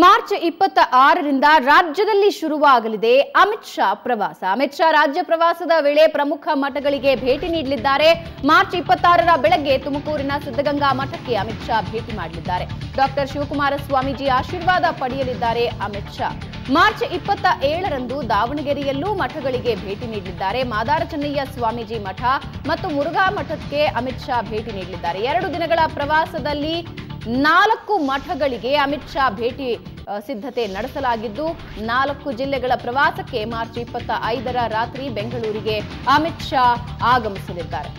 March 26ರಿಂದ ರಾಜ್ಯದಲ್ಲಿ ಶುರುವಾಗಲಿದೆ ಅಮಿತ್ ಶಾ ಪ್ರವಾಸ. ಅಮಿತ್ ಶಾ ರಾಜ್ಯ ಪ್ರವಾಸದ ವೇಳೆ ಪ್ರಮುಖ ಮಠಗಳಿಗೆ ಭೇಟಿ ನೀಡಲಿದ್ದಾರೆ. ಮಾರ್ಚ್ 26ರ ಬೆಳಗ್ಗೆ ತುಮಕೂರಿನ ಸಿದ್ಧಗಂಗಾ ಮಠಕ್ಕೆ ಅಮಿತ್ ಶಾ ಭೇಟಿ ಮಾಡಲಿದ್ದಾರೆ. ಡಾಕ್ಟರ್ ಶಿವಕುಮಾರ ಸ್ವಾಮೀಜಿ ಆಶೀರ್ವಾದ ಪಡೆಯಲಿದ್ದಾರೆ ಅಮಿತ್ ಶಾ. ಮಾರ್ಚ್ 27ರಂದು ದಾವಣಗೆರೆಯಲ್ಲೂ ಮಠಗಳಿಗೆ ಭೇಟಿ ನೀಡಲಿದ್ದಾರೆ. ಮಾದಾರ ಚೆನ್ನಯ್ಯ ಸ್ವಾಮೀಜಿ ಮಠ ಮತ್ತು ಮುರುಘಾ ಮಠಕ್ಕೆ ಅಮಿತ್ ಶಾ ಭೇಟಿ ನೀಡಲಿದ್ದಾರೆ. 2 ದಿನಗಳ ಪ್ರವಾಸದಲ್ಲಿ 4 ಮಠಗಳಿಗೆ ಅಮಿತ್ ಶಾ ಭೇಟಿ ಸಿದ್ಧತೆ ನಡೆಸಲಾಗಿದ್ದು 4 ಜಿಲ್ಲೆಗಳ ಪ್ರವಾಸಕ್ಕೆ ಮಾರ್ಚ್ 25ರ ರಾತ್ರಿ ಬೆಂಗಳೂರಿಗೆ ಅಮಿತ್ ಶಾ ಆಗಮಿಸಲಿದ್ದಾರೆ.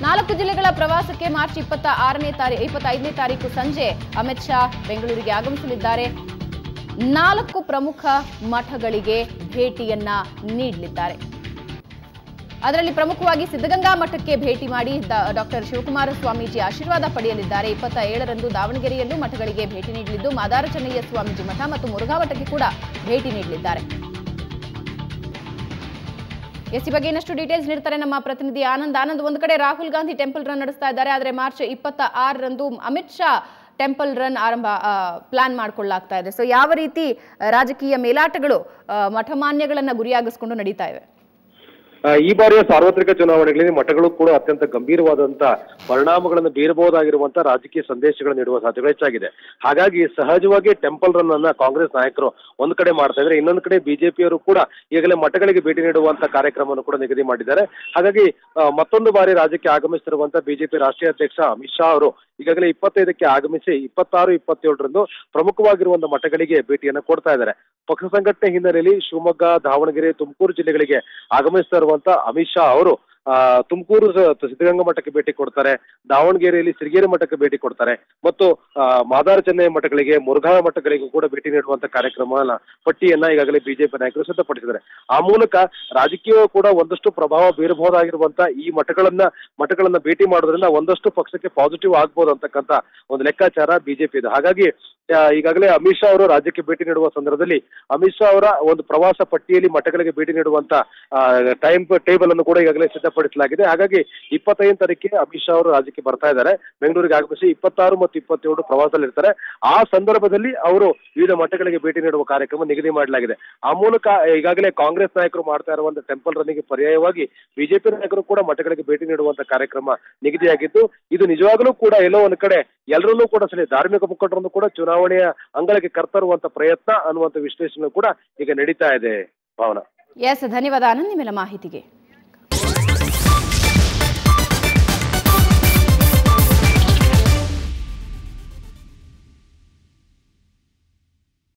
ನಾಲ್ಕು ಜಿಲ್ಲೆಗಳ ಪ್ರವಾಸಕ್ಕೆ ಮಾರ್ಚ್ 25ನೇ ತಾರೀಕು ಸಂಜೆ ಅಮಿತ್ ಶಾ ಬೆಂಗಳೂರಿಗೆ ಆಗಮಿಸಲಿದ್ದಾರೆ. 4 ಪ್ರಮುಖ ಮಠಗಳಿಗೆ ಭೇಟಿಯನ್ನ ನೀಡಲಿದ್ದಾರೆ. ಅದರಲ್ಲಿ ಪ್ರಮುಖವಾಗಿ ಸಿದ್ಧಗಂಗಾ ಮಠಕ್ಕೆ ಭೇಟಿ ಮಾಡಿ ಡಾಕ್ಟರ್ ಶಿವಕುಮಾರ ಸ್ವಾಮೀಜಿ ಆಶೀರ್ವಾದ ಪಡೆಯಲಿದ್ದಾರೆ. 27ರಂದು ದಾವಣಗೆರೆಯಲ್ಲೂ ಮಠಗಳಿಗೆ ಭೇಟಿ ನೀಡಲಿದ್ದು ಮಾದಾರ ಚೆನ್ನಯ್ಯ ಸ್ವಾಮೀಜಿ ಮಠ ಮತ್ತು ಮುರುಘಾ ಮಠಕ್ಕೆ ಕೂಡ ಭೇಟಿ ನೀಡಲಿದ್ದಾರೆ. ಈ ಬಗ್ಗೆ ಇನ್ನಷ್ಟು ಡೀಟೇಲ್ಸ್ ನೀಡ್ತಾರೆ ನಮ್ಮ ಪ್ರತಿನಿಧಿ ಆನಂದ್. ಒಂದು ಕಡೆ ರಾಹುಲ್ ಗಾಂಧಿ ಟೆಂಪಲ್ ರನ್ ನಡೆಸ್ತಾ ಇದ್ದಾರೆ, ಆದರೆ ಮಾರ್ಚ್ 26ರಂದು Amit Shah temple run plan ಮಾಡಿಕೊಳ್ಳಲಾಗ್ತಾ ಇದೆ. ಸೊ ಯಾವ ರೀತಿ ರಾಜಕೀಯ ಮೇಲಾಟಗಳು ಮಠಮಾನ್ಯಗಳನ್ನ ಗುರಿಯಾಗಿಸಿಕೊಂಡು ನಡೀತಾ ಇವೆ? ಈ ಬಾರಿಯ ಸಾರ್ವತ್ರಿಕ ಚುನಾವಣೆಗಳಲ್ಲಿ ಮಠಗಳು ಕೂಡ ಅತ್ಯಂತ ಗಂಭೀರವಾದಂತಹ ಪರಿಣಾಮಗಳನ್ನು ಬೀರಬಹುದಾಗಿರುವಂತಹ ರಾಜಕೀಯ ಸಂದೇಶಗಳನ್ನು ನೀಡುವ ಸಾಧ್ಯತೆ ಹೆಚ್ಚಾಗಿದೆ. ಹಾಗಾಗಿ ಸಹಜವಾಗಿ ಟೆಂಪಲ್ ರನ್ ಅನ್ನ ಕಾಂಗ್ರೆಸ್ ನಾಯಕರು ಒಂದು ಕಡೆ ಮಾಡ್ತಾ ಇದ್ದಾರೆ, ಇನ್ನೊಂದು ಕಡೆ ಬಿಜೆಪಿಯವರು ಕೂಡ ಈಗಲೇ ಮಠಗಳಿಗೆ ಭೇಟಿ ನೀಡುವಂತಹ ಕಾರ್ಯಕ್ರಮವನ್ನು ಕೂಡ ನಿಗದಿ ಮಾಡಿದ್ದಾರೆ. ಹಾಗಾಗಿ ಮತ್ತೊಂದು ಬಾರಿ ರಾಜ್ಯಕ್ಕೆ ಆಗಮಿಸುತ್ತಿರುವಂತಹ ಬಿಜೆಪಿ ರಾಷ್ಟ್ರೀಯ ಅಧ್ಯಕ್ಷ ಅಮಿತ್ ಶಾ ಅವರು ಈಗಾಗಲೇ 25ಕ್ಕೆ ಆಗಮಿಸಿ 26, 27ರಂದು ಪ್ರಮುಖವಾಗಿರುವಂತಹ ಮಠಗಳಿಗೆ ಭೇಟಿಯನ್ನು ಕೊಡ್ತಾ ಇದ್ದಾರೆ. ಪಕ್ಷ ಸಂಘಟನೆ ಹಿನ್ನೆಲೆಯಲ್ಲಿ ಶಿವಮೊಗ್ಗ, ದಾವಣಗೆರೆ, ತುಮಕೂರು ಜಿಲ್ಲೆಗಳಿಗೆ ಆಗಮಿಸ್ತಾ ಇರುವಂತಹ ಅಮಿತ್ ಶಾ ಅವರು ತುಮಕೂರು ಸಿದ್ಧಗಂಗಾ ಮಠಕ್ಕೆ ಭೇಟಿ ಕೊಡ್ತಾರೆ, ದಾವಣಗೆರೆಯಲ್ಲಿ ಸಿರಿಗೆರೆ ಮಠಕ್ಕೆ ಭೇಟಿ ಕೊಡ್ತಾರೆ ಮತ್ತು ಮಾದಾರ ಚೆನ್ನಯ್ಯ ಮಠಗಳಿಗೆ, ಮುರುಘಾ ಮಠಗಳಿಗೂ ಕೂಡ ಭೇಟಿ ನೀಡುವಂತ ಕಾರ್ಯಕ್ರಮ ಪಟ್ಟಿಯನ್ನ ಈಗಾಗಲೇ ಬಿಜೆಪಿ ನಾಯಕರು ಸಿದ್ಧಪಡಿಸಿದ್ದಾರೆ. ಆ ಮೂಲಕ ರಾಜಕೀಯ ಕೂಡ ಒಂದಷ್ಟು ಪ್ರಭಾವ ಬೀರಬಹುದಾಗಿರುವಂತಹ ಈ ಮಠಗಳನ್ನ ಭೇಟಿ ಮಾಡೋದ್ರಿಂದ ಒಂದಷ್ಟು ಪಕ್ಷಕ್ಕೆ ಪಾಸಿಟಿವ್ ಆಗ್ಬೋದು ಅಂತಕ್ಕಂಥ ಒಂದು ಲೆಕ್ಕಾಚಾರ ಬಿಜೆಪಿ ಇದೆ. ಹಾಗಾಗಿ ಈಗಾಗಲೇ ಅಮಿತ್ ಶಾ ಅವರು ರಾಜ್ಯಕ್ಕೆ ಭೇಟಿ ನೀಡುವ ಸಂದರ್ಭದಲ್ಲಿ ಅಮಿತ್ ಶಾ ಅವರ ಒಂದು ಪ್ರವಾಸ ಪಟ್ಟಿಯಲ್ಲಿ ಮಠಗಳಿಗೆ ಭೇಟಿ ನೀಡುವಂತ ಟೈಮ್ ಟೇಬಲ್ ಅನ್ನು ಕೂಡ ಈಗಾಗಲೇ ಸಿದ್ಧಪಡಿಸಲಾಗಿದೆ. ಹಾಗಾಗಿ 25ನೇ ತಾರೀಕಿಗೆ ಅಮಿತ್ ಶಾ ಅವರು ರಾಜ್ಯಕ್ಕೆ ಬರ್ತಾ ಇದ್ದಾರೆ. ಬೆಂಗಳೂರಿಗೆ ಆಗಮಿಸಿ 26 ಮತ್ತು 27 ಪ್ರವಾಸದಲ್ಲಿ ಇರ್ತಾರೆ. ಆ ಸಂದರ್ಭದಲ್ಲಿ ಅವರು ವಿವಿಧ ಮಠಗಳಿಗೆ ಭೇಟಿ ನೀಡುವ ಕಾರ್ಯಕ್ರಮ ನಿಗದಿ ಮಾಡಲಾಗಿದೆ. ಆ ಮೂಲಕ ಈಗಾಗಲೇ ಕಾಂಗ್ರೆಸ್ ನಾಯಕರು ಮಾಡ್ತಾ ಇರುವಂತಹ ಟೆಂಪಲ್ ರನ್ನಿಗೆ ಪರ್ಯಾಯವಾಗಿ ಬಿಜೆಪಿ ನಾಯಕರು ಕೂಡ ಮಠಗಳಿಗೆ ಭೇಟಿ ನೀಡುವಂತಹ ಕಾರ್ಯಕ್ರಮ ನಿಗದಿಯಾಗಿದ್ದು, ಇದು ನಿಜವಾಗಲೂ ಕೂಡ ಎಲ್ಲೋ ಒಂದು ಕಡೆ ಎಲ್ಲರನ್ನೂ ಕೂಡ ಧಾರ್ಮಿಕ ಮುಖಂಡರನ್ನು ಕೂಡ ಚುನಾವಣೆಯ ಅಂಗಳಕ್ಕೆ ಕರ್ತರುವಂತ ಪ್ರಯತ್ನ ಅನ್ನುವಂಥ ವಿಶ್ಲೇಷಣೆ ಕೂಡ ಈಗ ನಡೀತಾ ಇದೆ. ಭಾವನಾ. ಧನ್ಯವಾದ ಆನಂದ್ ನಿಮ್ಮೆಲ್ಲ ಮಾಹಿತಿಗೆ.